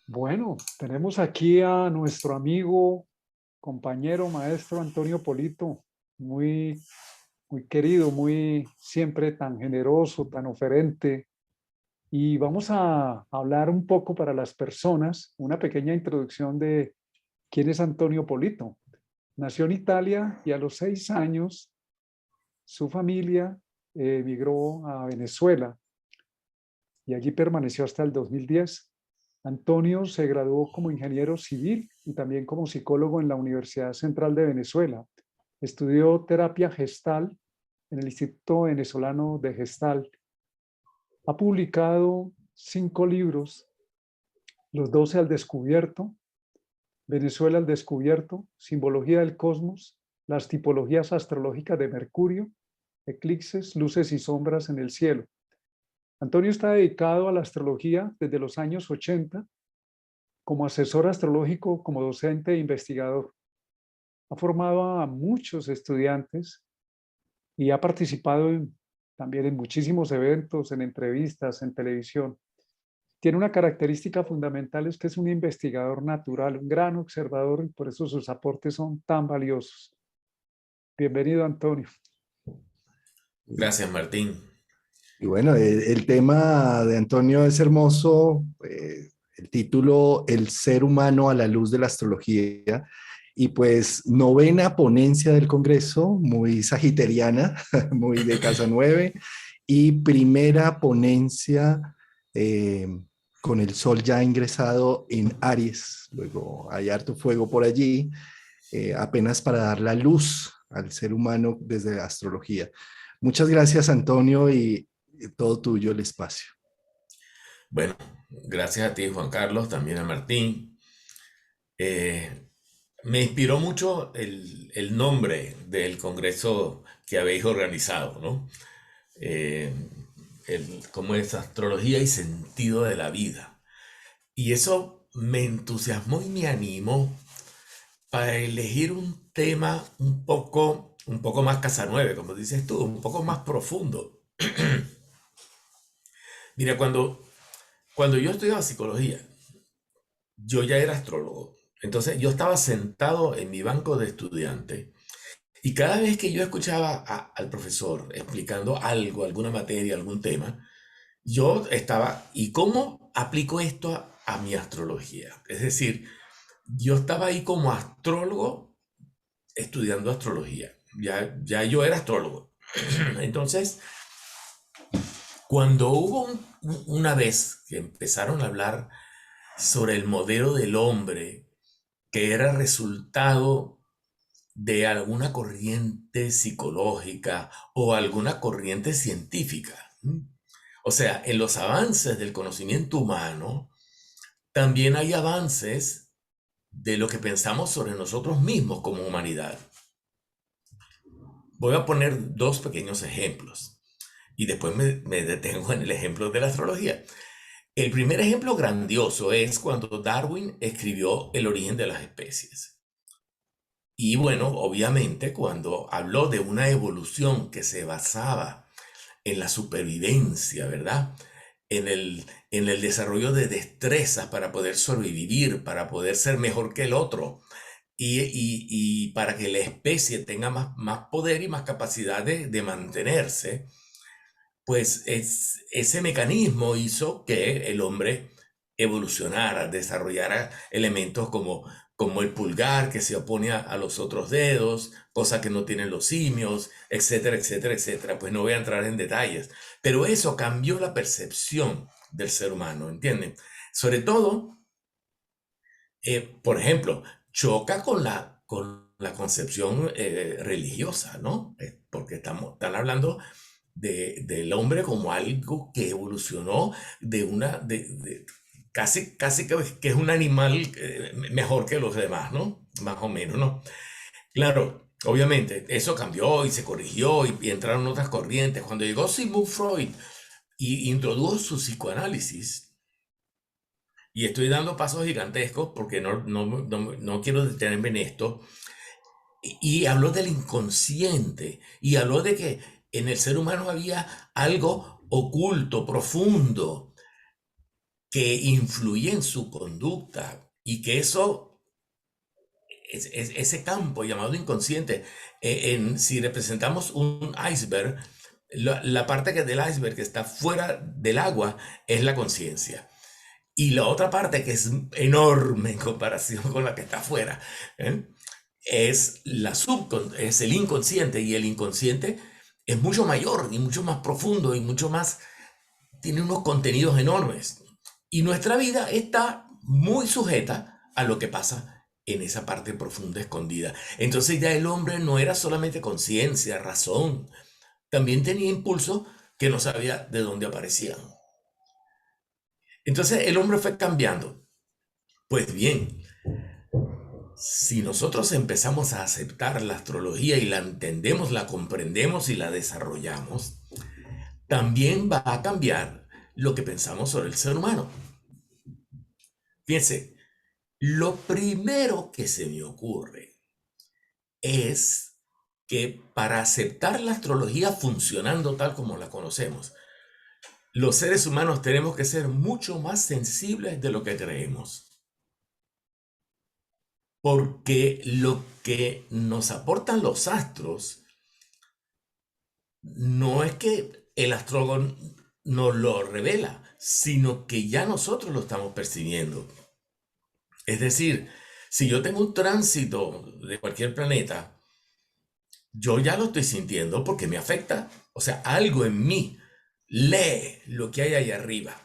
Bueno, tenemos aquí a nuestro amigo, compañero, maestro Antonio Polito, muy, muy querido, muy siempre tan generoso, tan oferente. Y vamos a hablar un poco para las personas, una pequeña introducción de quién es Antonio Polito. Nació en Italia y a los 6 años su familia emigró a Venezuela y allí permaneció hasta el 2010. Antonio se graduó como ingeniero civil y también como psicólogo en la Universidad Central de Venezuela. Estudió terapia gestal en el Instituto Venezolano de Gestal. Ha publicado 5 libros: Los 12 al descubierto, Venezuela al descubierto, Simbología del cosmos, las tipologías astrológicas de Mercurio, eclipses, luces y sombras en el cielo. Antonio está dedicado a la astrología desde los años 80 como asesor astrológico, como docente e investigador. Ha formado a muchos estudiantes y ha participado también en muchísimos eventos, en entrevistas, en televisión. Tiene una característica fundamental, es que es un investigador natural, un gran observador, y por eso sus aportes son tan valiosos. Bienvenido, Antonio. Gracias, Martín. Y bueno, el tema de Antonio es hermoso. El título, El ser humano a la luz de la astrología. Y pues novena ponencia del Congreso, muy sagiteriana, muy de Casa 9. Y primera ponencia eh, con el sol ya ingresado en Aries. Luego hay harto fuego por allí, apenas para dar la luz al ser humano desde la astrología. Muchas gracias, Antonio, y todo tuyo el espacio. Bueno, gracias a ti, Juan Carlos, también a Martín. Eh, Me inspiró mucho el nombre del congreso que habéis organizado, ¿no? Eh, Cómo es astrología y sentido de la vida. Y eso me entusiasmó y me animó para elegir un tema un poco más Casanueve, como dices tú, un poco más profundo. Mira, cuando yo estudiaba psicología, yo ya era astrólogo. Entonces yo estaba sentado en mi banco de estudiante y cada vez que yo escuchaba al profesor explicando algo, alguna materia, algún tema, yo estaba, ¿y cómo aplico esto a mi astrología? Es decir, yo estaba ahí como astrólogo estudiando astrología. Ya yo era astrólogo. Entonces, cuando hubo una vez que empezaron a hablar sobre el modelo del hombre, que era resultado de alguna corriente psicológica o alguna corriente científica. O sea, en los avances del conocimiento humano, también hay avances de lo que pensamos sobre nosotros mismos como humanidad. Voy a poner dos pequeños ejemplos y después me detengo en el ejemplo de la astrología. El primer ejemplo grandioso es cuando Darwin escribió El origen de las especies. Y bueno, obviamente cuando habló de una evolución que se basaba en la supervivencia, ¿verdad? En el desarrollo de destrezas para poder sobrevivir, para poder ser mejor que el otro y para que la especie tenga más poder y más capacidad de mantenerse, pues ese mecanismo hizo que el hombre evolucionara, desarrollara elementos como el pulgar que se opone a los otros dedos, cosa que no tienen los simios, etcétera, etcétera, etcétera. Pues no voy a entrar en detalles, pero eso cambió la percepción del ser humano, ¿entienden? Sobre todo, por ejemplo, choca con la concepción religiosa, ¿no? Porque están hablando del hombre como algo que evolucionó casi que es un animal mejor que los demás, ¿no? Más o menos, ¿no? Claro, obviamente, eso cambió y se corrigió y entraron otras corrientes. Cuando llegó Sigmund Freud y introdujo su psicoanálisis, y estoy dando pasos gigantescos porque no quiero detenerme en esto, y habló del inconsciente y habló de que en el ser humano había algo oculto, profundo, que influye en su conducta y que eso, ese campo llamado inconsciente, si representamos un iceberg, la parte del iceberg que está fuera del agua es la conciencia. Y la otra parte, que es enorme en comparación con la que está afuera, ¿eh? es el inconsciente. Y el inconsciente es mucho mayor y mucho más profundo y mucho más, tiene unos contenidos enormes. Y nuestra vida está muy sujeta a lo que pasa en esa parte profunda escondida. Entonces ya el hombre no era solamente conciencia, razón, también tenía impulsos que no sabía de dónde aparecían. Entonces el hombre fue cambiando. Pues bien, si nosotros empezamos a aceptar la astrología y la entendemos, la comprendemos y la desarrollamos, también va a cambiar lo que pensamos sobre el ser humano. Fíjense, lo primero que se me ocurre es que para aceptar la astrología funcionando tal como la conocemos, los seres humanos tenemos que ser mucho más sensibles de lo que creemos. Porque lo que nos aportan los astros no es que el astrólogo nos lo revela, sino que ya nosotros lo estamos percibiendo. Es decir, si yo tengo un tránsito de cualquier planeta, yo ya lo estoy sintiendo porque me afecta. O sea, algo en mí lee lo que hay ahí arriba.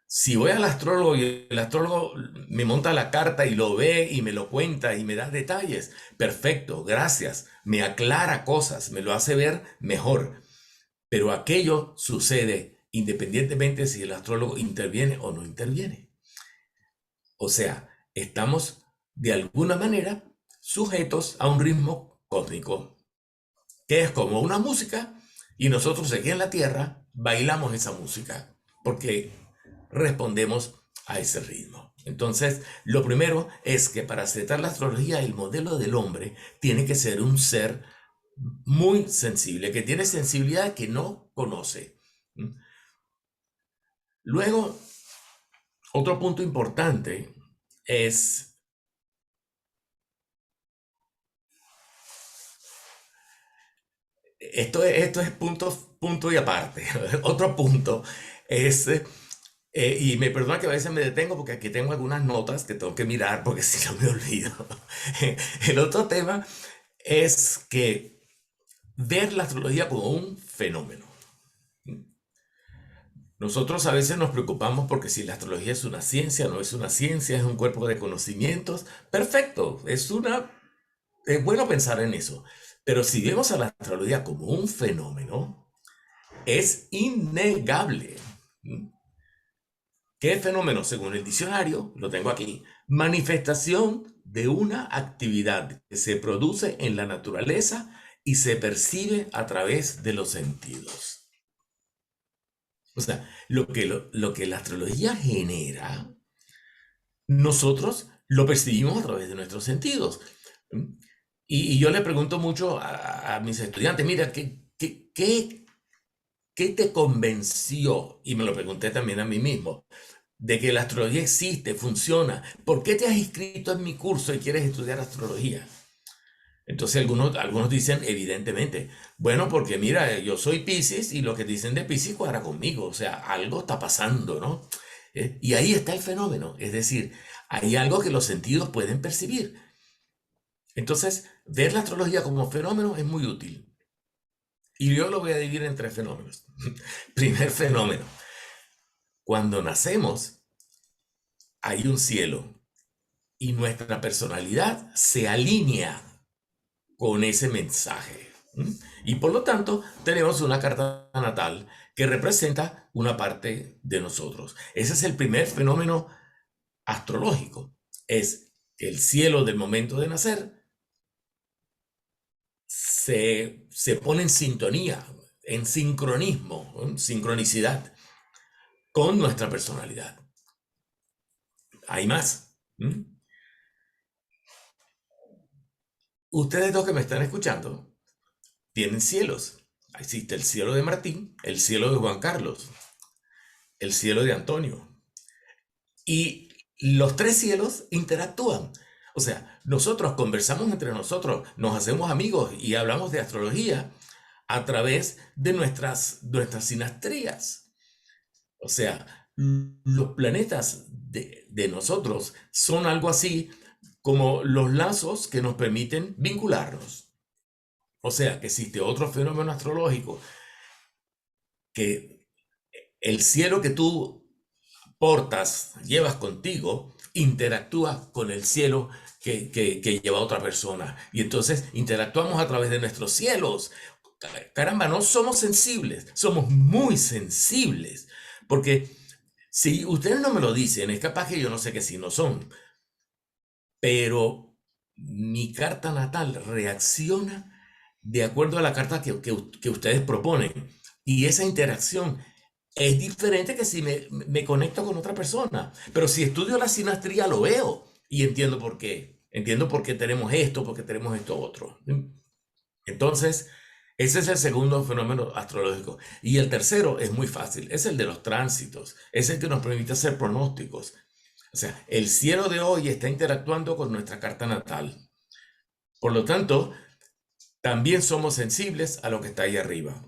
Si voy al astrólogo y el astrólogo me monta la carta y lo ve y me lo cuenta y me da detalles, perfecto, gracias, me aclara cosas, me lo hace ver mejor. Pero aquello sucede independientemente si el astrólogo interviene o no interviene. O sea, estamos de alguna manera sujetos a un ritmo cósmico, que es como una música, y nosotros aquí en la Tierra bailamos esa música, porque respondemos a ese ritmo. Entonces, lo primero es que para aceptar la astrología, el modelo del hombre tiene que ser un ser muy sensible, que tiene sensibilidad que no conoce. Luego, otro punto importante es esto es punto y aparte. Otro punto es, y me perdona que a veces me detengo porque aquí tengo algunas notas que tengo que mirar porque si no me olvido. El otro tema es que ver la astrología como un fenómeno. Nosotros a veces nos preocupamos porque si la astrología es una ciencia, no es una ciencia, es un cuerpo de conocimientos. Perfecto, es bueno pensar en eso. Pero si vemos a la astrología como un fenómeno, es innegable. ¿Qué fenómeno? Según el diccionario, lo tengo aquí, manifestación de una actividad que se produce en la naturaleza y se percibe a través de los sentidos. O sea, lo que la astrología genera, nosotros lo percibimos a través de nuestros sentidos. Y yo le pregunto mucho a mis estudiantes, mira, ¿qué te convenció? Y me lo pregunté también a mí mismo, de que la astrología existe, funciona. ¿Por qué te has inscrito en mi curso y quieres estudiar astrología? Entonces algunos dicen, evidentemente, bueno, porque mira, yo soy Piscis y lo que dicen de Piscis cuadra conmigo, o sea, algo está pasando, ¿no? Y ahí está el fenómeno, es decir, hay algo que los sentidos pueden percibir. Entonces, ver la astrología como fenómeno es muy útil. Y yo lo voy a dividir en 3 fenómenos. Primer fenómeno, cuando nacemos, hay un cielo y nuestra personalidad se alinea con ese mensaje. Y por lo tanto, tenemos una carta natal que representa una parte de nosotros. Ese es el primer fenómeno astrológico. Es que el cielo del momento de nacer se pone en sintonía, en sincronismo, en sincronicidad con nuestra personalidad. Hay más. Ustedes dos que me están escuchando tienen cielos. Existe el cielo de Martín, el cielo de Juan Carlos, el cielo de Antonio, y los tres cielos interactúan. O sea, nosotros conversamos entre nosotros, nos hacemos amigos y hablamos de astrología a través de nuestras sinastrías. O sea, los planetas de nosotros son algo así como los lazos que nos permiten vincularnos. O sea, que existe otro fenómeno astrológico, que el cielo que tú portas, llevas contigo, interactúa con el cielo que lleva otra persona. Y entonces interactuamos a través de nuestros cielos. Caramba, no somos sensibles, somos muy sensibles. Porque si ustedes no me lo dicen, es capaz que yo no sé que sí no son. Pero mi carta natal reacciona de acuerdo a la carta que ustedes proponen. Y esa interacción es diferente que si me conecto con otra persona. Pero si estudio la sinastría lo veo y entiendo por qué. Entiendo por qué tenemos esto, por qué tenemos esto otro. Entonces, ese es el segundo fenómeno astrológico. Y el tercero es muy fácil, es el de los tránsitos. Es el que nos permite hacer pronósticos. O sea, el cielo de hoy está interactuando con nuestra carta natal. Por lo tanto, también somos sensibles a lo que está ahí arriba.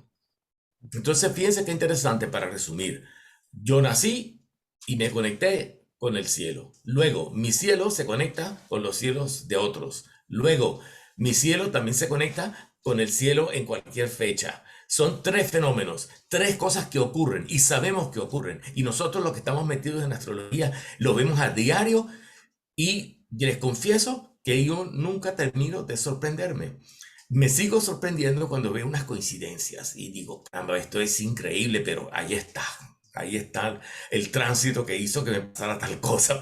Entonces, fíjense qué interesante para resumir. Yo nací y me conecté con el cielo. Luego, mi cielo se conecta con los cielos de otros. Luego, mi cielo también se conecta con el cielo en cualquier fecha. Son tres fenómenos, tres cosas que ocurren y sabemos que ocurren. Y nosotros los que estamos metidos en astrología lo vemos a diario y les confieso que yo nunca termino de sorprenderme. Me sigo sorprendiendo cuando veo unas coincidencias y digo, caramba, esto es increíble, pero ahí está el tránsito que hizo que me pasara tal cosa,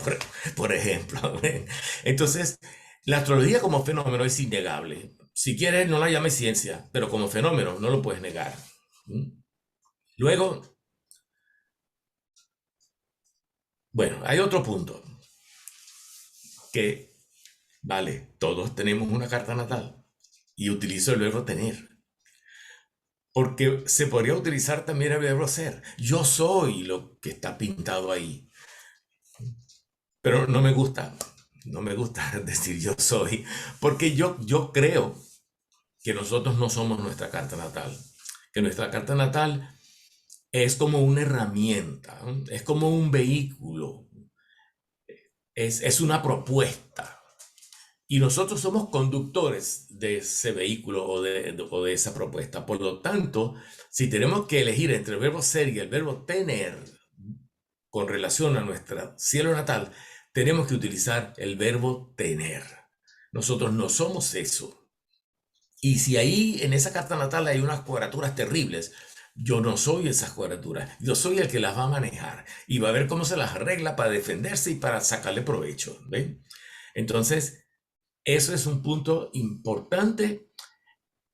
por ejemplo. Entonces, la astrología como fenómeno es innegable. Si quieres, no la llames ciencia, pero como fenómeno no lo puedes negar. Luego, bueno, hay otro punto, que, vale, todos tenemos una carta natal. Y utilizo el verbo tener. Porque se podría utilizar también el verbo ser. Yo soy lo que está pintado ahí. Pero no me gusta decir yo soy. Porque yo creo que nosotros no somos nuestra carta natal. Que nuestra carta natal es como una herramienta, ¿no? Es como un vehículo. Es una propuesta. Y nosotros somos conductores de ese vehículo o de esa propuesta. Por lo tanto, si tenemos que elegir entre el verbo ser y el verbo tener con relación a nuestro cielo natal, tenemos que utilizar el verbo tener. Nosotros no somos eso. Y si ahí en esa carta natal hay unas cuadraturas terribles, yo no soy esas cuadraturas. Yo soy el que las va a manejar y va a ver cómo se las arregla para defenderse y para sacarle provecho. ¿Ven? Entonces, eso es un punto importante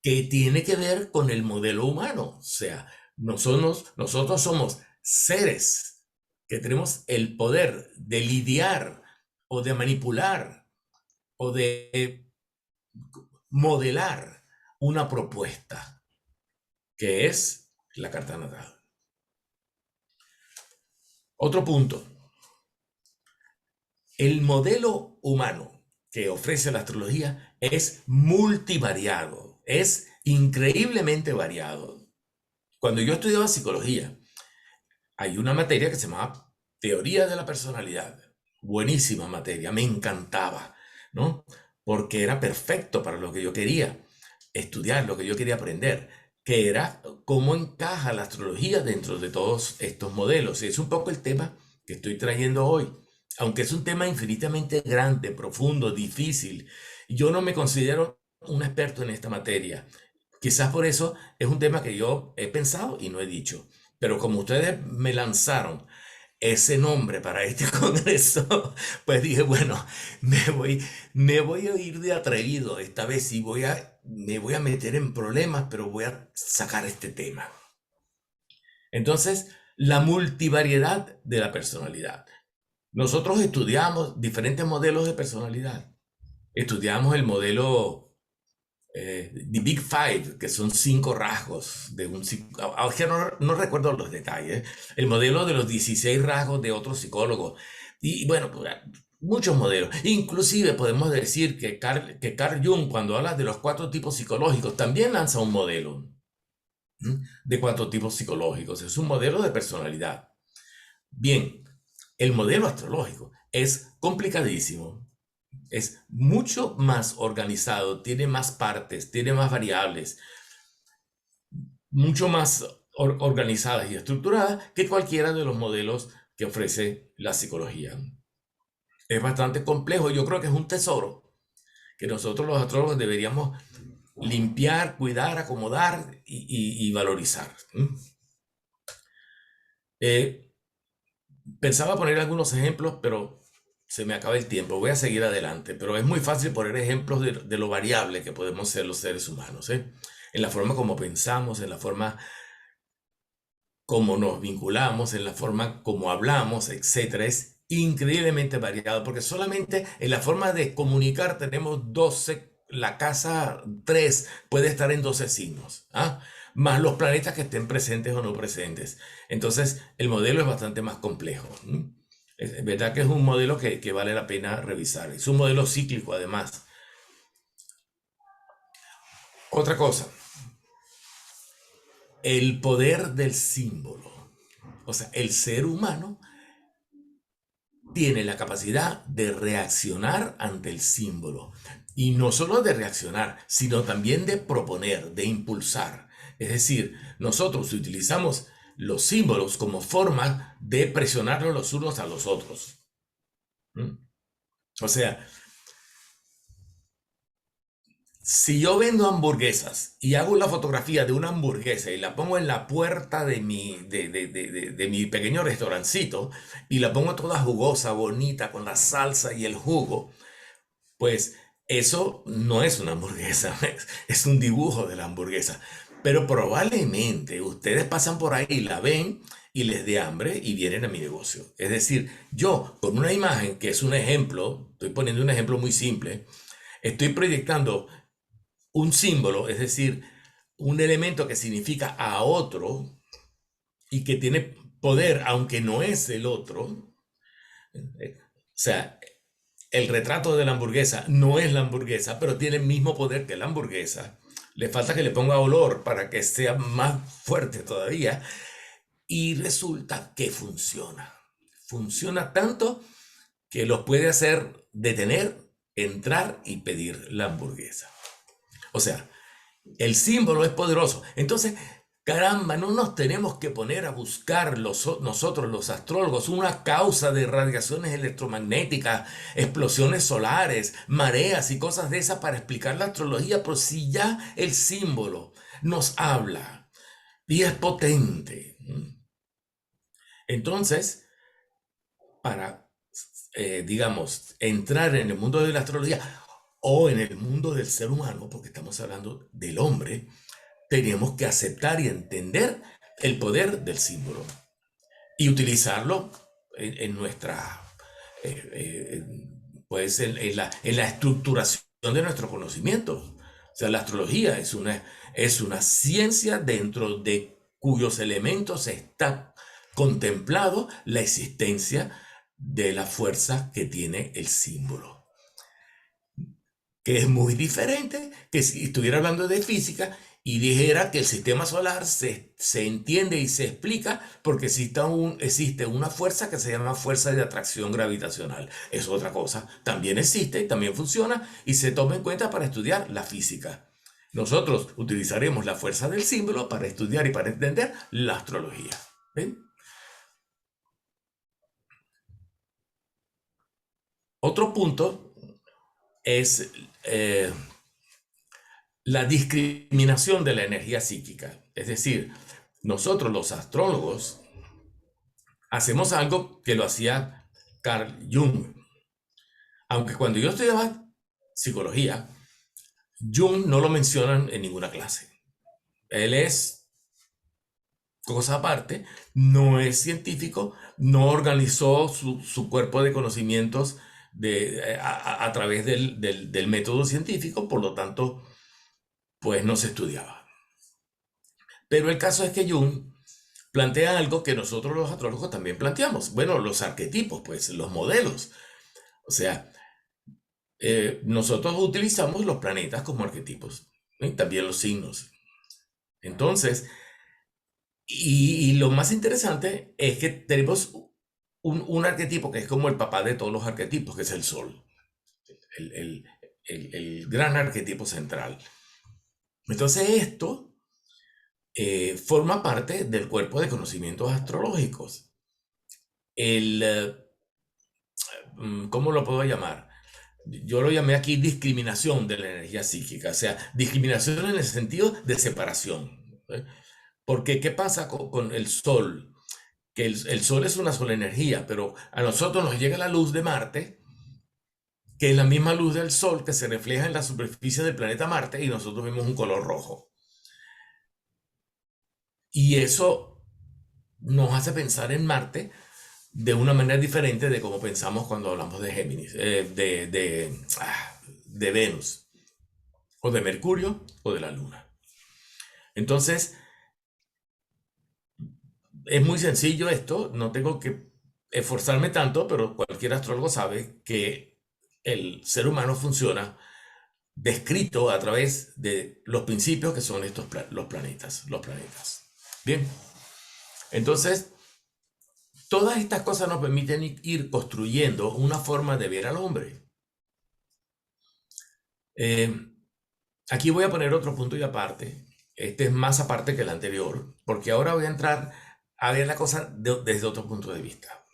que tiene que ver con el modelo humano. O sea, nosotros somos seres que tenemos el poder de lidiar o de manipular o de modelar una propuesta, que es la carta natal. Otro punto. El modelo humano que ofrece la astrología es multivariado, es increíblemente variado. Cuando yo estudiaba psicología, hay una materia que se llamaba Teoría de la Personalidad. Buenísima materia, me encantaba, ¿no? Porque era perfecto para lo que yo quería estudiar, lo que yo quería aprender, que era cómo encaja la astrología dentro de todos estos modelos. Y es un poco el tema que estoy trayendo hoy. Aunque es un tema infinitamente grande, profundo, difícil, yo no me considero un experto en esta materia. Quizás por eso es un tema que yo he pensado y no he dicho. Pero como ustedes me lanzaron ese nombre para este congreso, pues dije, bueno, me voy a ir de atrevido esta vez y me voy a meter en problemas, pero voy a sacar este tema. Entonces, la multivariedad de la personalidad. Nosotros estudiamos diferentes modelos de personalidad. Estudiamos el modelo The Big Five, que son 5 rasgos de un que no recuerdo los detalles, el modelo de los 16 rasgos de otro psicólogo, y bueno, pues, muchos modelos. Inclusive podemos decir que Carl Jung, cuando habla de los 4 tipos psicológicos, también lanza un modelo de 4 tipos psicológicos. Es un modelo de personalidad. Bien, el modelo astrológico es complicadísimo. Es mucho más organizado, tiene más partes, tiene más variables, mucho más organizadas y estructuradas que cualquiera de los modelos que ofrece la psicología. Es bastante complejo. Yo creo que es un tesoro que nosotros los astrólogos deberíamos limpiar, cuidar, acomodar y valorizar. Pensaba poner algunos ejemplos, pero se me acaba el tiempo. Voy a seguir adelante, pero es muy fácil poner ejemplos de lo variable que podemos ser los seres humanos, en la forma como pensamos, en la forma como nos vinculamos, en la forma como hablamos, etcétera. Es increíblemente variado, porque solamente en la forma de comunicar tenemos 12, la casa 3 puede estar en 12 signos, más los planetas que estén presentes o no presentes. Entonces, el modelo es bastante más complejo. Es verdad que es un modelo que vale la pena revisar. Es un modelo cíclico, además. Otra cosa, el poder del símbolo. O sea, el ser humano tiene la capacidad de reaccionar ante el símbolo. Y no solo de reaccionar, sino también de proponer, de impulsar. Es decir, nosotros utilizamos los símbolos como forma de presionarnos los unos a los otros. O sea, si yo vendo hamburguesas y hago la fotografía de una hamburguesa y la pongo en la puerta de mi pequeño restaurancito y la pongo toda jugosa, bonita, con la salsa y el jugo, pues eso no es una hamburguesa, es un dibujo de la hamburguesa. Pero probablemente ustedes pasan por ahí, la ven y les dé hambre y vienen a mi negocio. Es decir, yo con una imagen que es un ejemplo, estoy poniendo un ejemplo muy simple, estoy proyectando un símbolo, es decir, un elemento que significa a otro y que tiene poder aunque no es el otro. O sea, el retrato de la hamburguesa no es la hamburguesa, pero tiene el mismo poder que la hamburguesa. Le falta que le ponga olor para que sea más fuerte todavía. Y resulta que funciona. Funciona tanto que los puede hacer detener, entrar y pedir la hamburguesa. O sea, el símbolo es poderoso. Entonces, caramba, no nos tenemos que poner a buscar nosotros los astrólogos una causa de radiaciones electromagnéticas, explosiones solares, mareas y cosas de esas para explicar la astrología, pero si ya el símbolo nos habla y es potente. Entonces, para, digamos, entrar en el mundo de la astrología o en el mundo del ser humano, porque estamos hablando del hombre, tenemos que aceptar y entender el poder del símbolo y utilizarlo en nuestra, pues en la estructuración de nuestro conocimiento. O sea, la astrología es una ciencia dentro de cuyos elementos está contemplado la existencia de la fuerza que tiene el símbolo, que es muy diferente que si estuviera hablando de física y dijera que el sistema solar se entiende y se explica porque existe una fuerza que se llama fuerza de atracción gravitacional. Es otra cosa. También existe y también funciona y se toma en cuenta para estudiar la física. Nosotros utilizaremos la fuerza del símbolo para estudiar y para entender la astrología. ¿Ven? Otro punto es la discriminación de la energía psíquica. Es decir, nosotros los astrólogos hacemos algo que lo hacía Carl Jung. Aunque cuando yo estudiaba psicología, Jung no lo mencionan en ninguna clase. Él es cosa aparte, no es científico, no organizó su cuerpo de conocimientos a través del método científico, por lo tanto, pues no se estudiaba. Pero el caso es que Jung plantea algo que nosotros los astrólogos también planteamos. Bueno, los arquetipos, pues los modelos. O sea, nosotros utilizamos los planetas como arquetipos, ¿no? Y también los signos. Entonces, y lo más interesante es que tenemos un arquetipo que es como el papá de todos los arquetipos, que es el Sol, el gran arquetipo central. Entonces esto forma parte del cuerpo de conocimientos astrológicos. ¿Cómo lo puedo llamar? Yo lo llamé aquí discriminación de la energía psíquica, o sea, discriminación en el sentido de separación. ¿Eh? Porque, ¿qué pasa con el Sol? Que el Sol es una sola energía, pero a nosotros nos llega la luz de Marte, que es la misma luz del Sol que se refleja en la superficie del planeta Marte y nosotros vemos un color rojo. Y eso nos hace pensar en Marte de una manera diferente de como pensamos cuando hablamos de Géminis, de Venus, o de Mercurio, o de la Luna. Entonces, es muy sencillo esto, no tengo que esforzarme tanto, pero cualquier astrólogo sabe que el ser humano funciona descrito a través de los principios que son estos los planetas. Bien, entonces, todas estas cosas nos permiten ir construyendo una forma de ver al hombre. Aquí voy a poner otro punto y aparte. Este es más aparte que el anterior, porque ahora voy a entrar a ver la cosa desde otro punto de vista.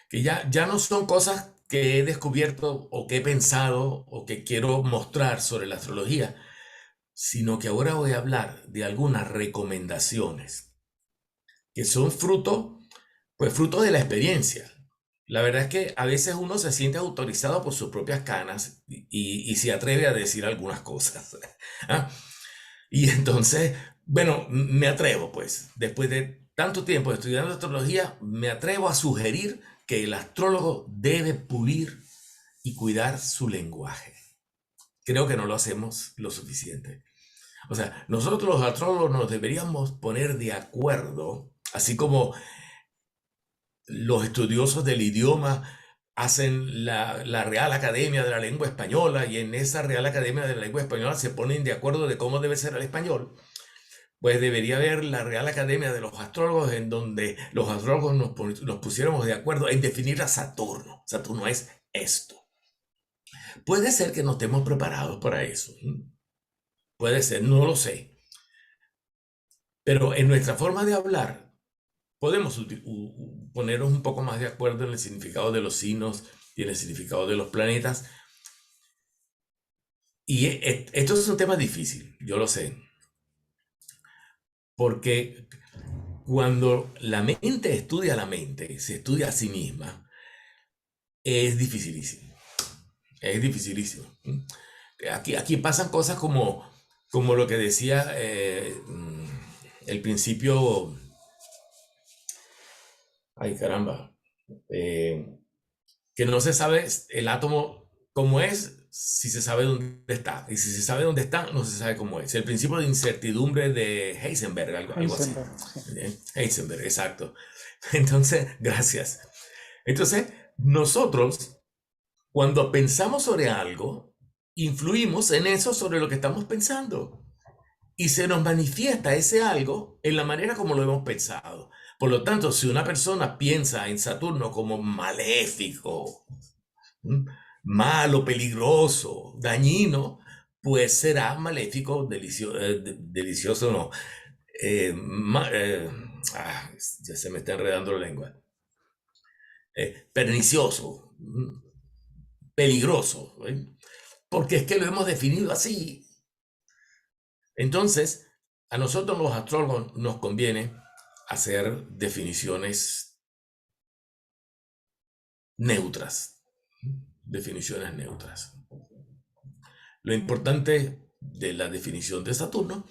Que ya no son cosas que he descubierto o que he pensado o que quiero mostrar sobre la astrología, sino que ahora voy a hablar de algunas recomendaciones que son fruto de la experiencia. La verdad es que a veces uno se siente autorizado por sus propias canas y se atreve a decir algunas cosas. ¿Ah? Y entonces, bueno, me atrevo, pues, después de tanto tiempo estudiando astrología, me atrevo a sugerir que el astrólogo debe pulir y cuidar su lenguaje. Creo que no lo hacemos lo suficiente. O sea, nosotros los astrólogos nos deberíamos poner de acuerdo, así como los estudiosos del idioma hacen la Real Academia de la Lengua Española y en esa Real Academia de la Lengua Española se ponen de acuerdo de cómo debe ser el español. Pues debería haber la Real Academia de los Astrólogos en donde los astrólogos nos pusiéramos de acuerdo en definir a Saturno. Saturno es esto. Puede ser que no estemos preparados para eso. Puede ser, no lo sé. Pero en nuestra forma de hablar podemos ponernos un poco más de acuerdo en el significado de los signos y en el significado de los planetas. Y esto es un tema difícil, yo lo sé. Porque cuando la mente estudia a la mente, se estudia a sí misma, es dificilísimo. Es dificilísimo. Aquí pasan cosas como lo que decía el principio. Ay, caramba. Que no se sabe el átomo cómo es si se sabe dónde está. Y si se sabe dónde está, no se sabe cómo es. El principio de incertidumbre de Heisenberg, algo así. Heisenberg, exacto. Entonces, gracias. Entonces, nosotros, cuando pensamos sobre algo, influimos en eso sobre lo que estamos pensando. Y se nos manifiesta ese algo en la manera como lo hemos pensado. Por lo tanto, si una persona piensa en Saturno como maléfico, malo, peligroso, dañino, pues será maléfico, delicioso no. Ya se me está enredando la lengua. Pernicioso, peligroso, porque es que lo hemos definido así. Entonces, a nosotros los astrólogos nos conviene hacer definiciones neutras. Definiciones neutras. Lo importante de la definición de Saturno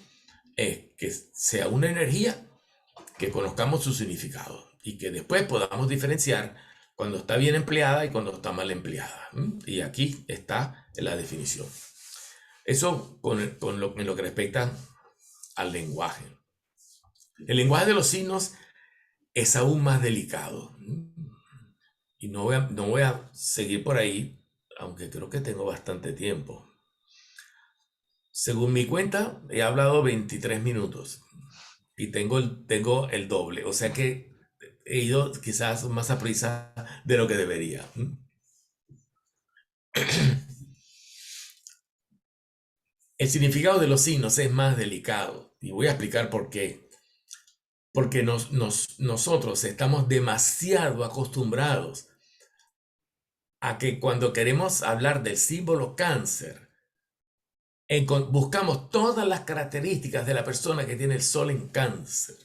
es que sea una energía, que conozcamos su significado y que después podamos diferenciar cuando está bien empleada y cuando está mal empleada. Y aquí está la definición. Eso en lo que respecta al lenguaje. El lenguaje de los signos es aún más delicado. Y no voy a seguir por ahí, aunque creo que tengo bastante tiempo. Según mi cuenta, he hablado 23 minutos y tengo el doble. O sea que he ido quizás más a prisa de lo que debería. El significado de los signos es más delicado y voy a explicar por qué. Porque nosotros estamos demasiado acostumbrados a que cuando queremos hablar del símbolo cáncer, buscamos todas las características de la persona que tiene el sol en cáncer.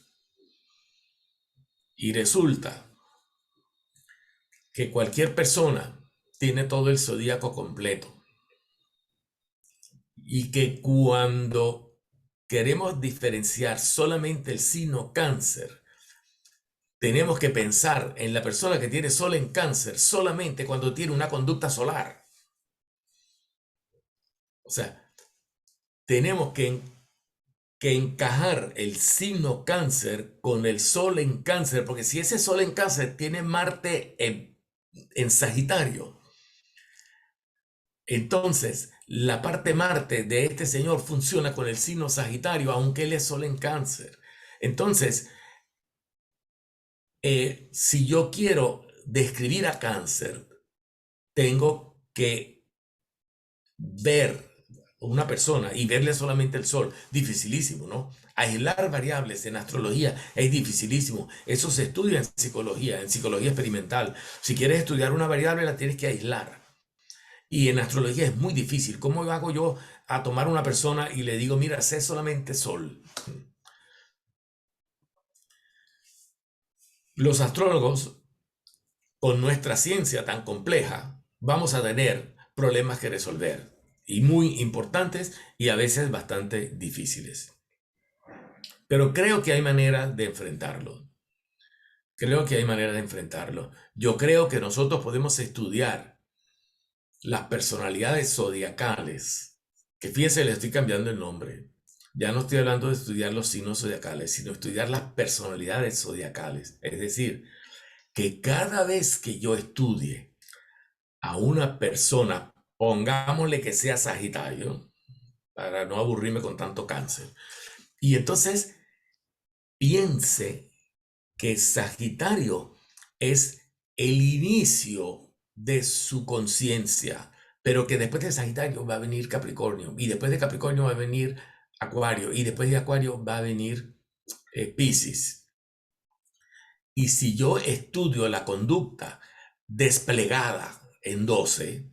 Y resulta que cualquier persona tiene todo el zodíaco completo. Y que cuando queremos diferenciar solamente el signo cáncer, tenemos que pensar en la persona que tiene sol en cáncer solamente cuando tiene una conducta solar. O sea, tenemos que encajar el signo cáncer con el sol en cáncer, porque si ese sol en cáncer tiene Marte en Sagitario, entonces la parte Marte de este señor funciona con el signo Sagitario, aunque él es sol en cáncer. Entonces, si yo quiero describir a cáncer, tengo que ver una persona y verle solamente el sol. Dificilísimo, ¿no? Aislar variables en astrología es dificilísimo. Eso se estudia en psicología experimental. Si quieres estudiar una variable, la tienes que aislar. Y en astrología es muy difícil. ¿Cómo hago yo a tomar una persona y le digo, mira, sé solamente sol? Los astrólogos, con nuestra ciencia tan compleja, vamos a tener problemas que resolver. Y muy importantes y a veces bastante difíciles. Pero creo que hay manera de enfrentarlo. Yo creo que nosotros podemos estudiar las personalidades zodiacales, que fíjense, le estoy cambiando el nombre. Ya no estoy hablando de estudiar los signos zodiacales, sino estudiar las personalidades zodiacales. Es decir, que cada vez que yo estudie a una persona, pongámosle que sea Sagitario, para no aburrirme con tanto cáncer, y entonces piense que Sagitario es el inicio de su conciencia, pero que después de Sagitario va a venir Capricornio, y después de Capricornio va a venir Acuario, y después de Acuario va a venir Piscis. Y si yo estudio la conducta desplegada en 12,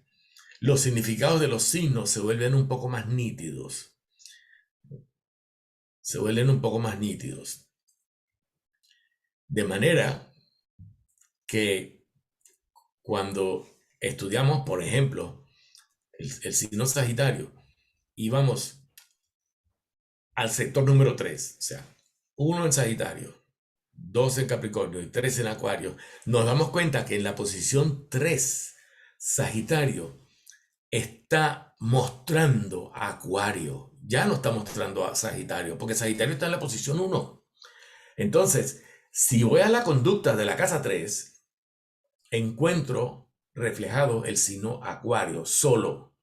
los significados de los signos se vuelven un poco más nítidos. De manera que cuando estudiamos, por ejemplo, el signo Sagitario y vamos al sector número 3, o sea, 1 en Sagitario, 2 en Capricornio y 3 en Acuario, nos damos cuenta que en la posición 3, Sagitario está mostrando a Acuario, ya no está mostrando a Sagitario, porque Sagitario está en la posición 1. Entonces, si voy a la conducta de la casa 3, encuentro reflejado el signo Acuario solo.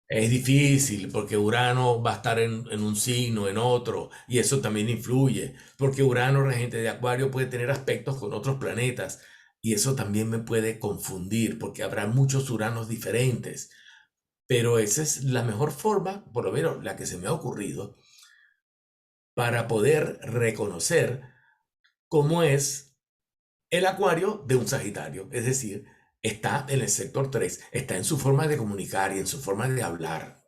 Es difícil porque Urano va a estar en un signo, en otro, y eso también influye, porque Urano, regente de Acuario, puede tener aspectos con otros planetas, y eso también me puede confundir, porque habrá muchos Uranos diferentes. Pero esa es la mejor forma, por lo menos la que se me ha ocurrido, para poder reconocer cómo es el Acuario de un Sagitario. Es decir, está en el sector 3, está en su forma de comunicar y en su forma de hablar.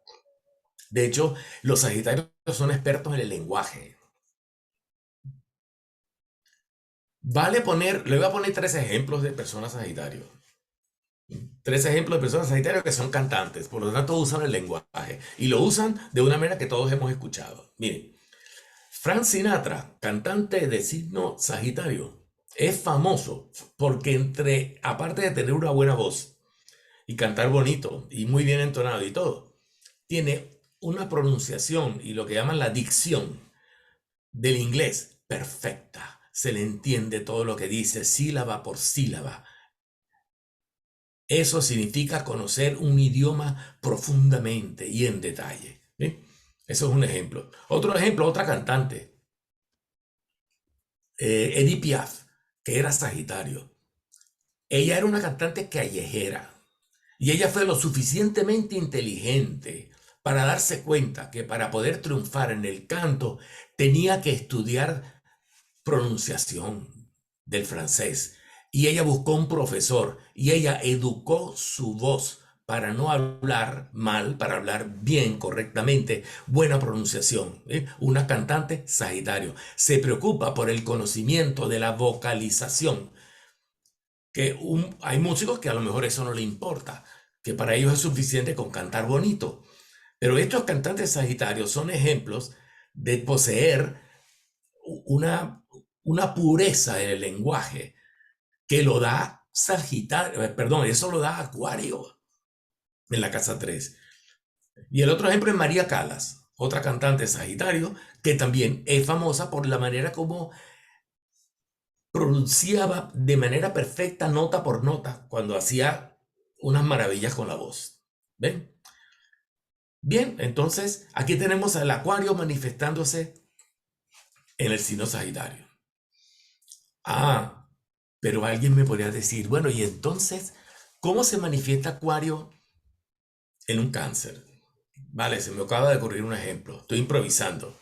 De hecho, los Sagitarios son expertos en el lenguaje. Le voy a poner 3 ejemplos de personas Sagitario. 3 ejemplos de personas Sagitario que son cantantes, por lo tanto usan el lenguaje y lo usan de una manera que todos hemos escuchado. Miren, Frank Sinatra, cantante de signo Sagitario, es famoso porque aparte de tener una buena voz y cantar bonito y muy bien entonado y todo, tiene una pronunciación y lo que llaman la dicción del inglés perfecta. Se le entiende todo lo que dice, sílaba por sílaba. Eso significa conocer un idioma profundamente y en detalle. ¿Sí? Eso es un ejemplo. Otro ejemplo, otra cantante, Edith Piaf, que era Sagitario. Ella era una cantante callejera y ella fue lo suficientemente inteligente para darse cuenta que para poder triunfar en el canto tenía que estudiar pronunciación del francés. Y ella buscó un profesor y ella educó su voz para no hablar mal, para hablar bien, correctamente, buena pronunciación. Una cantante Sagitario. Se preocupa por el conocimiento de la vocalización. Que hay músicos que a lo mejor eso no le importa, que para ellos es suficiente con cantar bonito. Pero estos cantantes Sagitarios son ejemplos de poseer una pureza en el lenguaje que lo da Sagitario, perdón, eso lo da Acuario en la casa 3. Y el otro ejemplo es María Callas, otra cantante Sagitario, que también es famosa por la manera como pronunciaba de manera perfecta nota por nota cuando hacía unas maravillas con la voz. ¿Ven? Bien, entonces aquí tenemos al Acuario manifestándose en el signo Sagitario. Ah, pero alguien me podría decir, bueno, y entonces, ¿cómo se manifiesta Acuario en un Cáncer? Vale, se me acaba de ocurrir un ejemplo, estoy improvisando.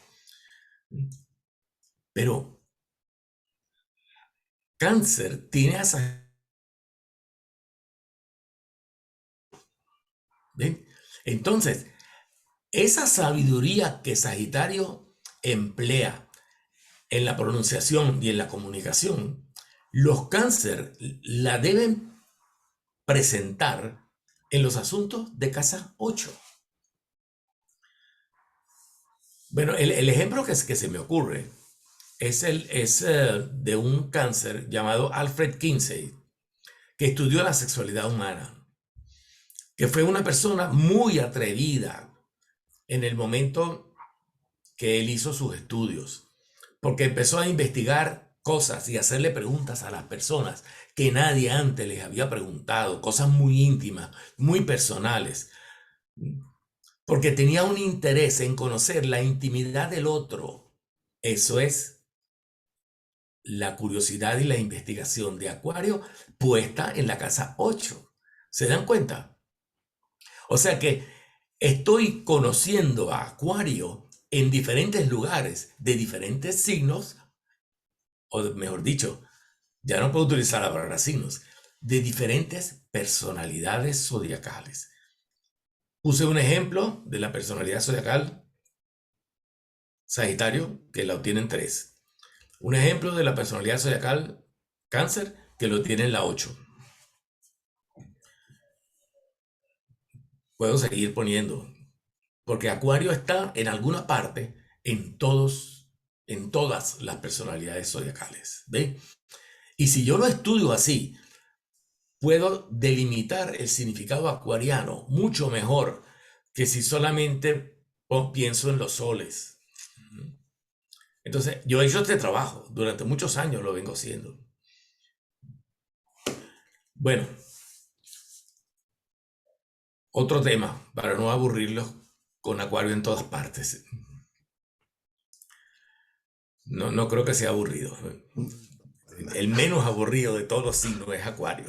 Pero Cáncer tiene a Sagitario. ¿Ven? Entonces, esa sabiduría que Sagitario emplea en la pronunciación y en la comunicación, los Cáncer la deben presentar en los asuntos de casa 8. Bueno, el ejemplo que se me ocurre es de un Cáncer llamado Alfred Kinsey, que estudió la sexualidad humana, que fue una persona muy atrevida en el momento que él hizo sus estudios, porque empezó a investigar cosas y hacerle preguntas a las personas que nadie antes les había preguntado, cosas muy íntimas, muy personales, porque tenía un interés en conocer la intimidad del otro. Eso es la curiosidad y la investigación de Acuario puesta en la casa 8. ¿Se dan cuenta? O sea que estoy conociendo a Acuario en diferentes lugares, de diferentes signos, o mejor dicho, ya no puedo utilizar la palabra signos, de diferentes personalidades zodiacales. Puse un ejemplo de la personalidad zodiacal Sagitario, que la obtiene en 3. Un ejemplo de la personalidad zodiacal Cáncer, que lo tiene en la 8. Puedo seguir poniendo, porque Acuario está en alguna parte en todas las personalidades zodiacales. ¿Ve? Y si yo lo estudio así, puedo delimitar el significado acuariano mucho mejor que si solamente pienso en los soles. Entonces, yo he hecho este trabajo, durante muchos años lo vengo haciendo. Bueno, otro tema, para no aburrirlos con Acuario en todas partes. No creo que sea aburrido. El menos aburrido de todos los signos es Acuario.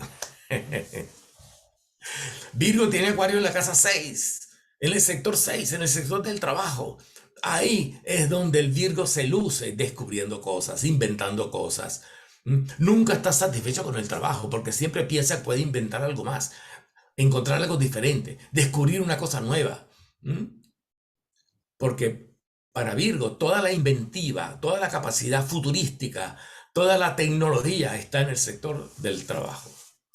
Virgo tiene Acuario en la casa 6, en el sector 6, en el sector del trabajo. Ahí es donde el Virgo se luce descubriendo cosas, inventando cosas. Nunca está satisfecho con el trabajo porque siempre piensa que puede inventar algo más, encontrar algo diferente, descubrir una cosa nueva. Porque para Virgo toda la inventiva, toda la capacidad futurística, toda la tecnología está en el sector del trabajo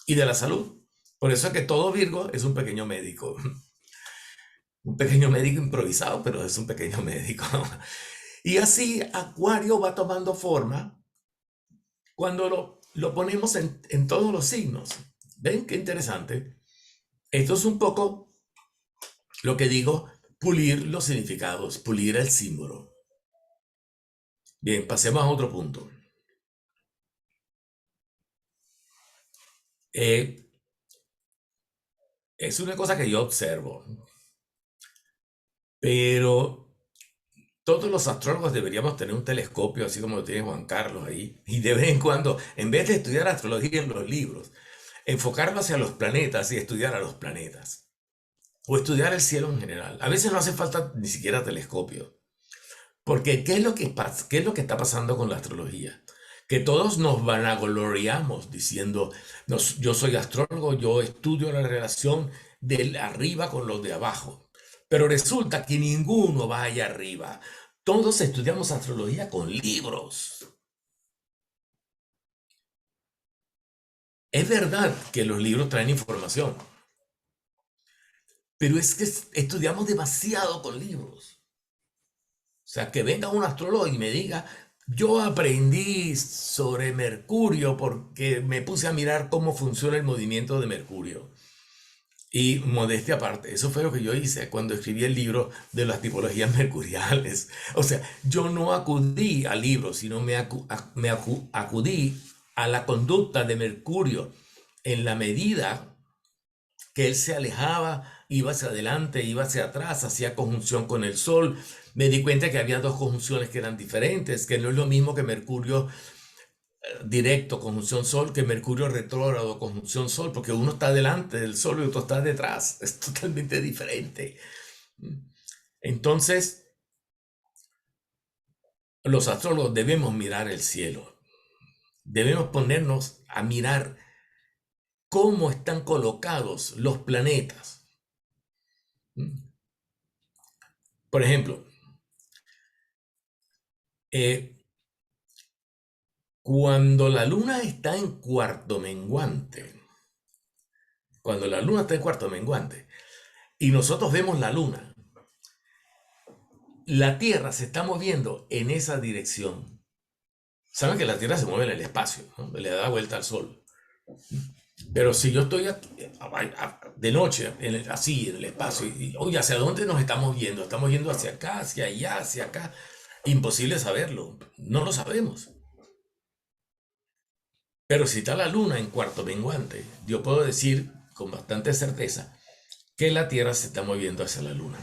y de la salud. Por eso es que todo Virgo es un pequeño médico. Un pequeño médico improvisado, pero es un pequeño médico. Y así Acuario va tomando forma cuando lo ponemos en todos los signos. ¿Ven qué interesante? Esto es un poco lo que digo pulir los significados, pulir el símbolo. Bien, pasemos a otro punto. Es una cosa que yo observo, pero todos los astrólogos deberíamos tener un telescopio, así como lo tiene Juan Carlos ahí, y de vez en cuando, en vez de estudiar astrología en los libros, enfocarlo hacia los planetas y estudiar a los planetas, o estudiar el cielo en general. A veces no hace falta ni siquiera telescopio, porque ¿qué es lo que pasa? ¿Qué es lo que está pasando con la astrología? Que todos nos vanagloriamos diciendo, yo soy astrólogo, yo estudio la relación de arriba con los de abajo. Pero resulta que ninguno va allá arriba. Todos estudiamos astrología con libros. Es verdad que los libros traen información, pero es que estudiamos demasiado con libros. O sea, que venga un astrólogo y me diga, yo aprendí sobre Mercurio porque me puse a mirar cómo funciona el movimiento de Mercurio. Y modestia aparte, eso fue lo que yo hice cuando escribí el libro de las tipologías mercuriales. O sea, yo no acudí al libro, sino acudí a la conducta de Mercurio en la medida que él se alejaba, iba hacia adelante, iba hacia atrás, hacía conjunción con el Sol. Me di cuenta que había dos conjunciones que eran diferentes, que no es lo mismo que Mercurio directo, conjunción Sol, que Mercurio retrógrado, conjunción Sol, porque uno está delante del Sol y otro está detrás. Es totalmente diferente. Entonces, los astrólogos debemos mirar el cielo. Debemos ponernos a mirar cómo están colocados los planetas. Por ejemplo, cuando la luna está en cuarto menguante, y nosotros vemos la luna, la Tierra se está moviendo en esa dirección. Saben que la Tierra se mueve en el espacio, ¿no? Le da vuelta al Sol. Pero si yo estoy aquí, de noche, así en el espacio, y oye, ¿hacia dónde nos estamos yendo? Estamos yendo hacia acá, hacia allá, hacia acá. Imposible saberlo, no lo sabemos. Pero si está la luna en cuarto menguante, yo puedo decir con bastante certeza que la Tierra se está moviendo hacia la luna.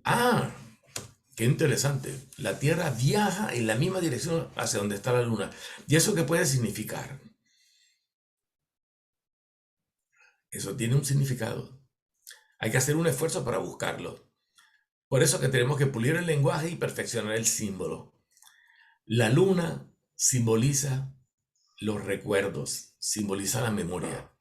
Ah, qué interesante. La Tierra viaja en la misma dirección hacia donde está la luna. ¿Y eso qué puede significar? Eso tiene un significado. Hay que hacer un esfuerzo para buscarlo. Por eso que tenemos que pulir el lenguaje y perfeccionar el símbolo. La luna simboliza los recuerdos, simboliza la memoria.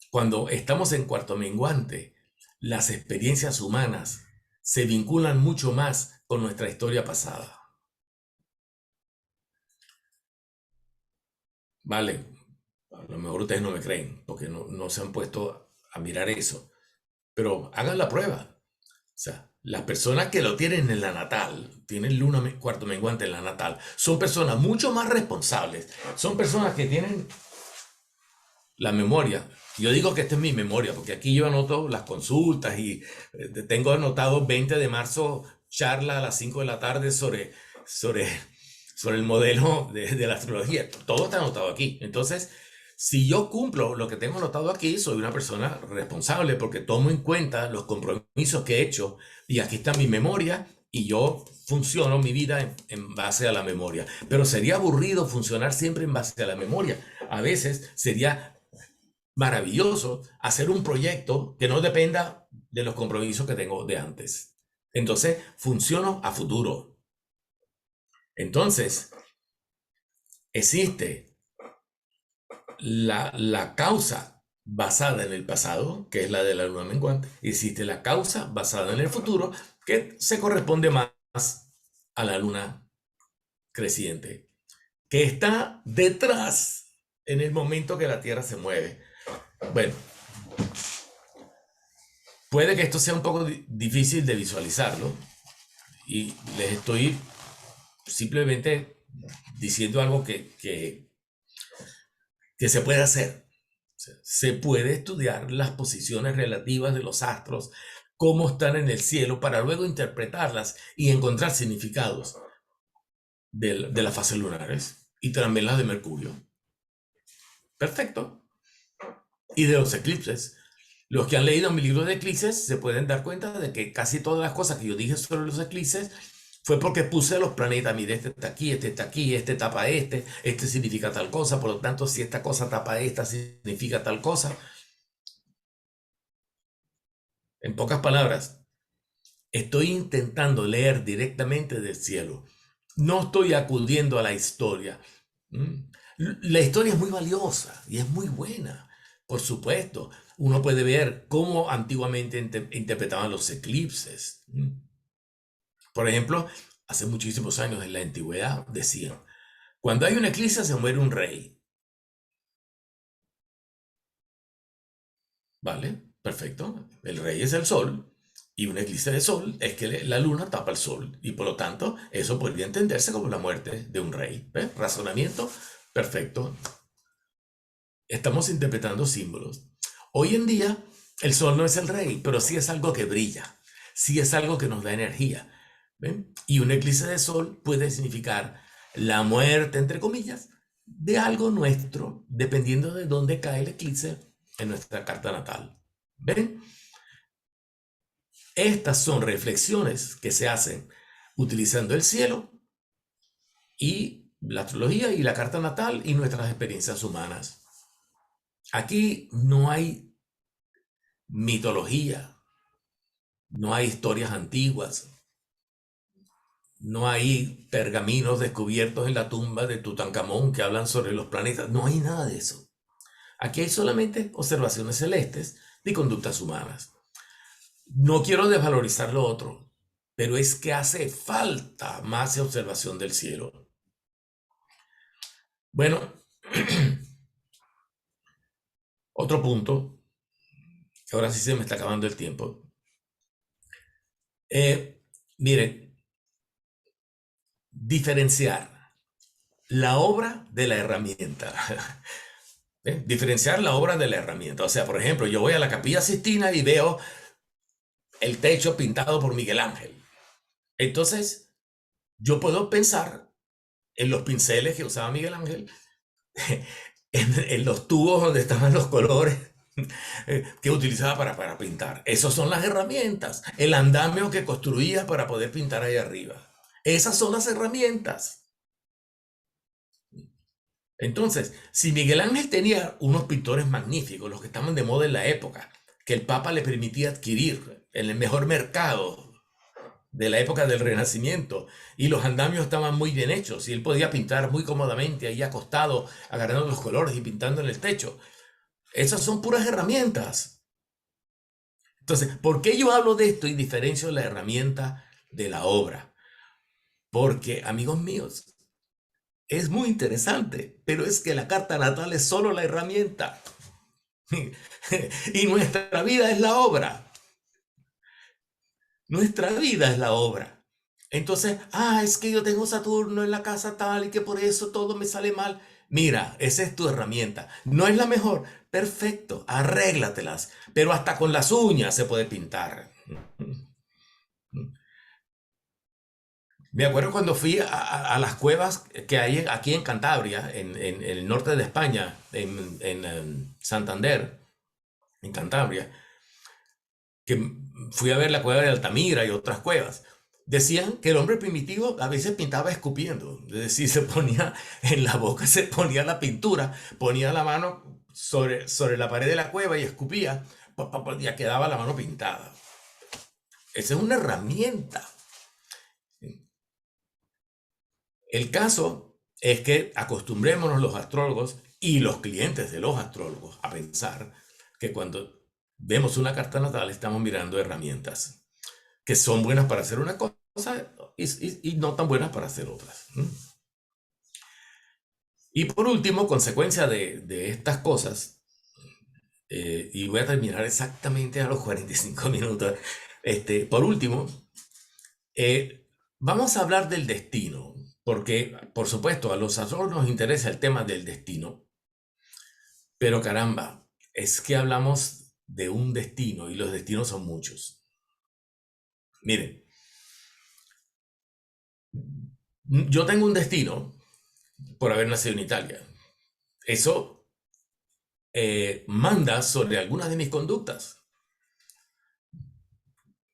Cuando estamos en cuarto menguante, las experiencias humanas se vinculan mucho más con nuestra historia pasada. Vale, a lo mejor ustedes no me creen porque no se han puesto a mirar eso, pero hagan la prueba. O sea, las personas que lo tienen en la natal, tienen luna cuarto menguante en la natal, son personas mucho más responsables, son personas que tienen la memoria. Yo digo que esta es mi memoria, porque aquí yo anoto las consultas y tengo anotado 20 de marzo, charla a las 5 de la tarde sobre el modelo de la astrología. Todo está anotado aquí. Entonces, si yo cumplo lo que tengo anotado aquí, soy una persona responsable porque tomo en cuenta los compromisos que he hecho y aquí está mi memoria y yo funciono mi vida en base a la memoria. Pero sería aburrido funcionar siempre en base a la memoria. A veces sería maravilloso hacer un proyecto que no dependa de los compromisos que tengo de antes. Entonces, funciono a futuro. Entonces, existe la causa basada en el pasado, que es la de la luna menguante. Existe la causa basada en el futuro, que se corresponde más a la luna creciente, que está detrás en el momento que la Tierra se mueve. Bueno, puede que esto sea un poco difícil de visualizarlo y les estoy simplemente diciendo algo que se puede hacer. Se puede estudiar las posiciones relativas de los astros cómo están en el cielo para luego interpretarlas y encontrar significados de las fases lunares y también las de Mercurio. Perfecto. Y de los eclipses. Los que han leído mi libro de eclipses se pueden dar cuenta de que casi todas las cosas que yo dije sobre los eclipses fue porque puse los planetas. Mire, este está aquí, este tapa este significa tal cosa. Por lo tanto, si esta cosa tapa esta, significa tal cosa. En pocas palabras, estoy intentando leer directamente del cielo. No estoy acudiendo a la historia. La historia es muy valiosa y es muy buena, por supuesto. Uno puede ver cómo antiguamente interpretaban los eclipses. Por ejemplo, hace muchísimos años en la antigüedad decían, cuando hay un eclipse se muere un rey. ¿Vale? Perfecto. El rey es el sol y un eclipse de sol es que la luna tapa el sol y por lo tanto eso podría entenderse como la muerte de un rey. ¿Ves? Razonamiento perfecto. Estamos interpretando símbolos. Hoy en día el sol no es el rey, pero sí es algo que brilla, sí es algo que nos da energía. ¿Ven? Y un eclipse de sol puede significar la muerte, entre comillas, de algo nuestro, dependiendo de dónde cae el eclipse en nuestra carta natal. ¿Ven? Estas son reflexiones que se hacen utilizando el cielo y la astrología y la carta natal y nuestras experiencias humanas. Aquí no hay mitología, no hay historias antiguas, no hay pergaminos descubiertos en la tumba de Tutankamón que hablan sobre los planetas, no hay nada de eso. Aquí hay solamente observaciones celestes de conductas humanas. No quiero desvalorizar lo otro, pero es que hace falta más observación del cielo. Bueno, otro punto, que ahora sí se me está acabando el tiempo. Miren, diferenciar la obra de la herramienta. Diferenciar la obra de la herramienta. O sea, por ejemplo, yo voy a la Capilla Sixtina y veo el techo pintado por Miguel Ángel. Entonces, yo puedo pensar en los pinceles que usaba Miguel Ángel, en los tubos donde estaban los colores que utilizaba para pintar. Esas son las herramientas. El andamio que construía para poder pintar ahí arriba. Esas son las herramientas. Entonces, si Miguel Ángel tenía unos pintores magníficos, los que estaban de moda en la época, que el Papa le permitía adquirir en el mejor mercado de la época del Renacimiento, y los andamios estaban muy bien hechos, y él podía pintar muy cómodamente ahí acostado, agarrando los colores y pintando en el techo. Esas son puras herramientas. Entonces, ¿por qué yo hablo de esto y diferencio la herramienta de la obra? Porque, amigos míos, es muy interesante, pero es que la carta natal es solo la herramienta. Y nuestra vida es la obra. Nuestra vida es la obra. Entonces, es que yo tengo Saturno en la casa tal y que por eso todo me sale mal. Mira, esa es tu herramienta. No es la mejor. Perfecto, arréglatelas. Pero hasta con las uñas se puede pintar. Me acuerdo cuando fui a las cuevas que hay aquí en Cantabria, en el norte de España, en Santander, en Cantabria, que fui a ver la cueva de Altamira y otras cuevas. Decían que el hombre primitivo a veces pintaba escupiendo, es decir, se ponía en la boca, se ponía la pintura, ponía la mano sobre la pared de la cueva y escupía, ya quedaba la mano pintada. Esa es una herramienta. El caso es que acostumbrémonos los astrólogos y los clientes de los astrólogos a pensar que cuando vemos una carta natal estamos mirando herramientas que son buenas para hacer una cosa y no tan buenas para hacer otras. Y por último, consecuencia de estas cosas, y voy a terminar exactamente a los 45 minutos, por último, vamos a hablar del destino, porque por supuesto a los astrólogos nos interesa el tema del destino, pero caramba, es que hablamos de un destino y los destinos son muchos. Miren, yo tengo un destino por haber nacido en Italia. Eso manda sobre algunas de mis conductas.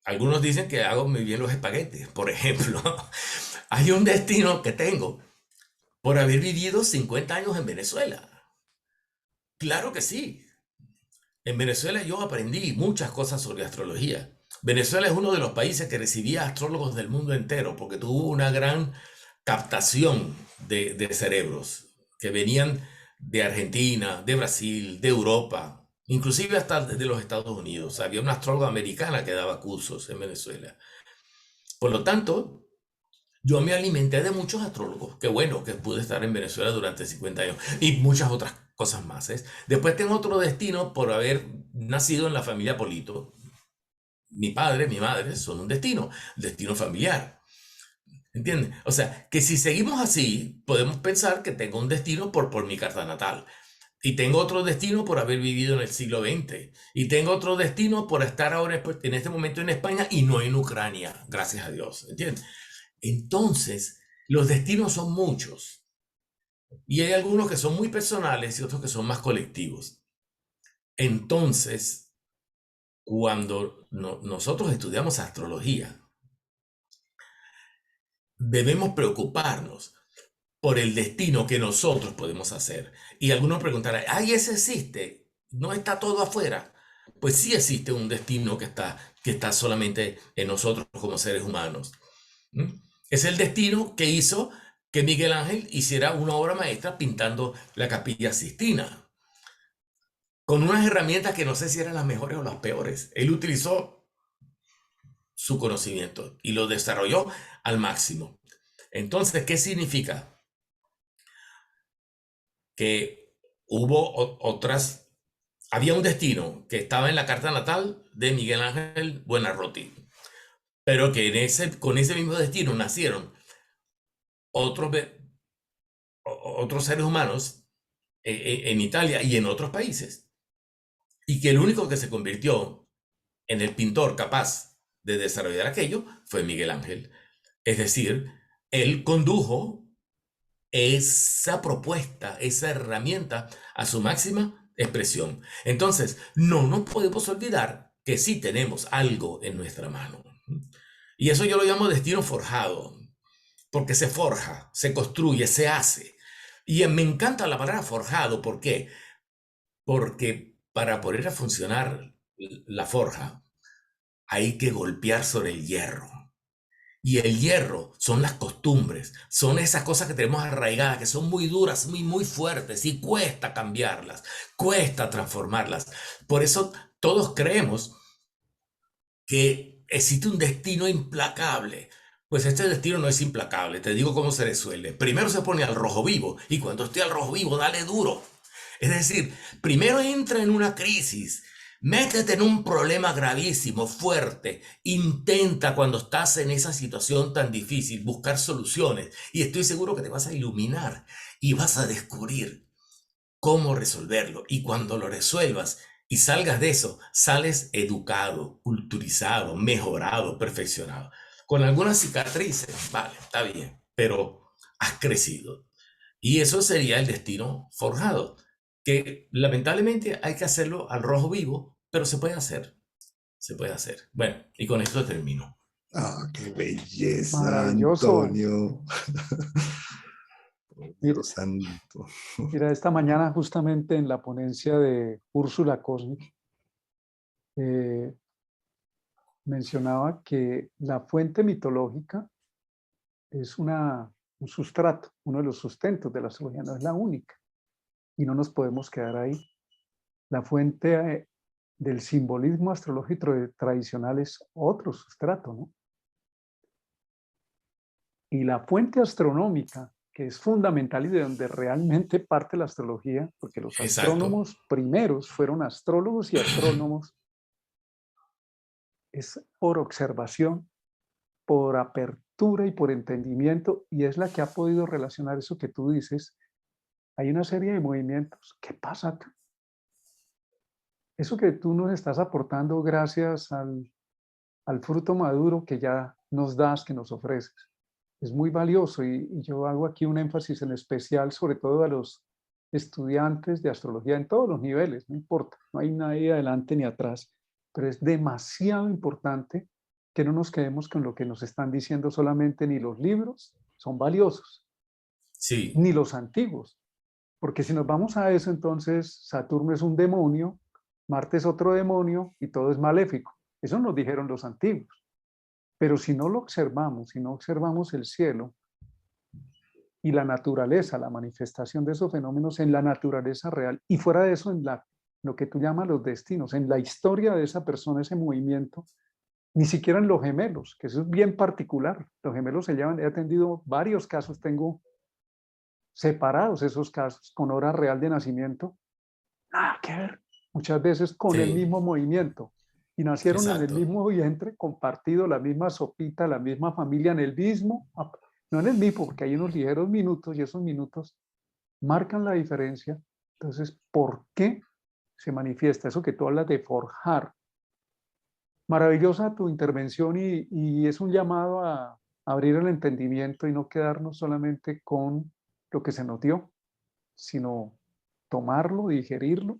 Algunos dicen que hago muy bien los espaguetis, por ejemplo. Hay un destino que tengo por haber vivido 50 años en Venezuela. Claro que sí. En Venezuela yo aprendí muchas cosas sobre astrología. Venezuela es uno de los países que recibía astrólogos del mundo entero porque tuvo una gran captación de cerebros que venían de Argentina, de Brasil, de Europa, inclusive hasta de los Estados Unidos. Había una astróloga americana que daba cursos en Venezuela. Por lo tanto, yo me alimenté de muchos astrólogos. Qué bueno que pude estar en Venezuela durante 50 años y muchas otras cosas más. Después tengo otro destino por haber nacido en la familia Polito. Mi padre, mi madre son un destino familiar. ¿Entiendes? O sea, que si seguimos así, podemos pensar que tengo un destino por mi carta natal. Y tengo otro destino por haber vivido en el siglo XX. Y tengo otro destino por estar ahora en este momento en España y no en Ucrania, gracias a Dios. ¿Entiendes? Entonces, los destinos son muchos. Y hay algunos que son muy personales y otros que son más colectivos. Entonces, cuando nosotros estudiamos astrología, debemos preocuparnos por el destino que nosotros podemos hacer. Y algunos preguntarán, ¿ay, ese existe? ¿No está todo afuera? Pues sí existe un destino que está solamente en nosotros como seres humanos. ¿Mm? Es el destino que hizo que Miguel Ángel hiciera una obra maestra pintando la Capilla Sixtina, con unas herramientas que no sé si eran las mejores o las peores. Él utilizó su conocimiento y lo desarrolló al máximo. Entonces, ¿qué significa? Que había un destino que estaba en la carta natal de Miguel Ángel Buonarroti, pero que con ese mismo destino nacieron otros, otros seres humanos en Italia y en otros países, y que el único que se convirtió en el pintor capaz de desarrollar aquello fue Miguel Ángel. Es decir, él condujo esa propuesta, esa herramienta a su máxima expresión. Entonces, no nos podemos olvidar que sí tenemos algo en nuestra mano. Y eso yo lo llamo destino forjado, porque se forja, se construye, se hace. Y me encanta la palabra forjado, ¿por qué? Porque para poder funcionar la forja, hay que golpear sobre el hierro. Y el hierro son las costumbres, son esas cosas que tenemos arraigadas, que son muy duras, muy fuertes, y cuesta cambiarlas, cuesta transformarlas. Por eso todos creemos que existe un destino implacable. Pues este destino no es implacable, te digo cómo se resuelve. Primero se pone al rojo vivo, y cuando esté al rojo vivo, dale duro. Es decir, primero entra en una crisis, métete en un problema gravísimo, fuerte. Intenta cuando estás en esa situación tan difícil buscar soluciones y estoy seguro que te vas a iluminar y vas a descubrir cómo resolverlo. Y cuando lo resuelvas y salgas de eso, sales educado, culturizado, mejorado, perfeccionado. Con algunas cicatrices, vale, está bien, pero has crecido. Y eso sería el destino forjado, que lamentablemente hay que hacerlo al rojo vivo, pero se puede hacer. Se puede hacer. Bueno, y con esto termino. Ah, qué belleza, Maravilloso. Antonio. Mira, Dios santo. mira, esta mañana justamente en la ponencia de Úrsula Cosmic mencionaba que la fuente mitológica es un sustrato, uno de los sustentos de la astrología, no es la única. Y no nos podemos quedar ahí. La fuente del simbolismo astrológico tradicional es otro sustrato, ¿no? Y la fuente astronómica, que es fundamental y de donde realmente parte la astrología, porque los Exacto. astrónomos primeros fueron astrólogos y astrónomos, es por observación, por apertura y por entendimiento, y es la que ha podido relacionar eso que tú dices. Hay una serie de movimientos. ¿Qué pasa acá? Eso que tú nos estás aportando gracias al al fruto maduro que ya nos das, que nos ofreces. Es muy valioso y yo hago aquí un énfasis en especial, sobre todo a los estudiantes de astrología en todos los niveles, no importa, no hay nadie adelante ni atrás, pero es demasiado importante que no nos quedemos con lo que nos están diciendo solamente, ni los libros son valiosos, Sí, ni los antiguos, porque si nos vamos a eso, entonces Saturno es un demonio, Marte es otro demonio y todo es maléfico. Eso nos dijeron los antiguos. Pero si no lo observamos, si no observamos el cielo y la naturaleza, la manifestación de esos fenómenos en la naturaleza real y fuera de eso en lo que tú llamas los destinos, en la historia de esa persona, ese movimiento, ni siquiera en los gemelos, que eso es bien particular. Los gemelos se llaman, he atendido varios casos, tengo separados esos casos con hora real de nacimiento, nada que ver, muchas veces con el sí, mismo movimiento. Y nacieron en el exacto. mismo vientre, compartido la misma sopita, la misma familia, en el mismo, no en el mismo, porque hay unos ligeros minutos y esos minutos marcan la diferencia. Entonces, ¿por qué se manifiesta eso que tú hablas de forjar? Maravillosa tu intervención y es un llamado a abrir el entendimiento y no quedarnos solamente con lo que se nos dio, sino tomarlo, digerirlo,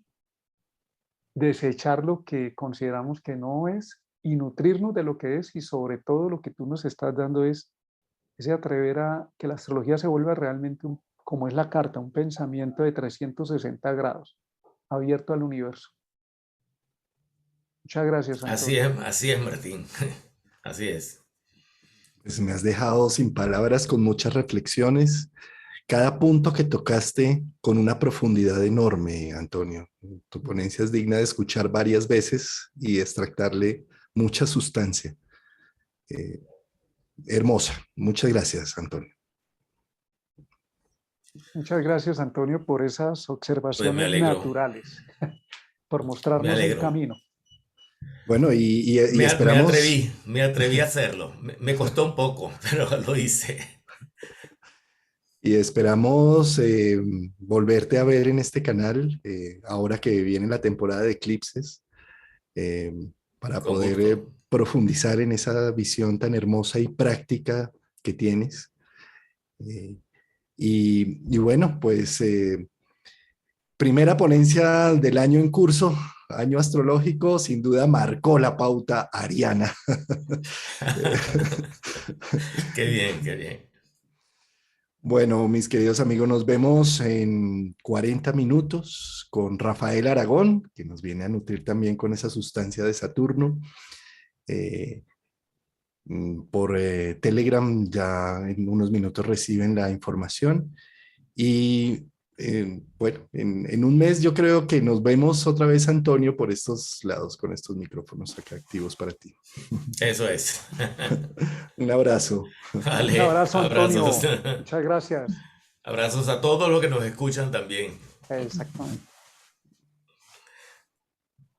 desechar lo que consideramos que no es y nutrirnos de lo que es y sobre todo lo que tú nos estás dando es ese atrever a que la astrología se vuelva realmente, como es la carta, un pensamiento de 360 grados, abierto al universo. Muchas gracias, Antonio. Así es, Martín. Así es. Pues me has dejado sin palabras con muchas reflexiones. Cada punto que tocaste con una profundidad enorme, Antonio. Tu ponencia es digna de escuchar varias veces y extractarle mucha sustancia. Eh, Hermosa. Muchas gracias, Antonio. Muchas gracias, Antonio, por esas Pues me observaciones alegro, naturales, por me mostrarnos un alegro. camino. Bueno, y esperamos, Me atreví a hacerlo. Me costó un poco, pero lo hice. y esperamos volverte a ver en este canal ahora que viene la temporada de eclipses eh, para Con poder gusto. profundizar en esa visión tan hermosa y práctica que tienes. Eh, y bueno, pues primera ponencia del año en curso, año astrológico, sin duda marcó la pauta ariana. Qué bien, qué bien. Bueno, mis queridos amigos, nos vemos en 40 minutos con Rafael Aragón, que nos viene a nutrir también con esa sustancia de Saturno. Eh, por Telegram ya en unos minutos reciben la información. Y bueno, en un mes yo creo que nos vemos otra vez, Antonio, por estos lados con estos micrófonos acá activos para ti. Eso es. Un abrazo. Un Vale, abrazo, abrazos. Antonio. Muchas gracias. Abrazos a todos los que nos escuchan también. Exactamente.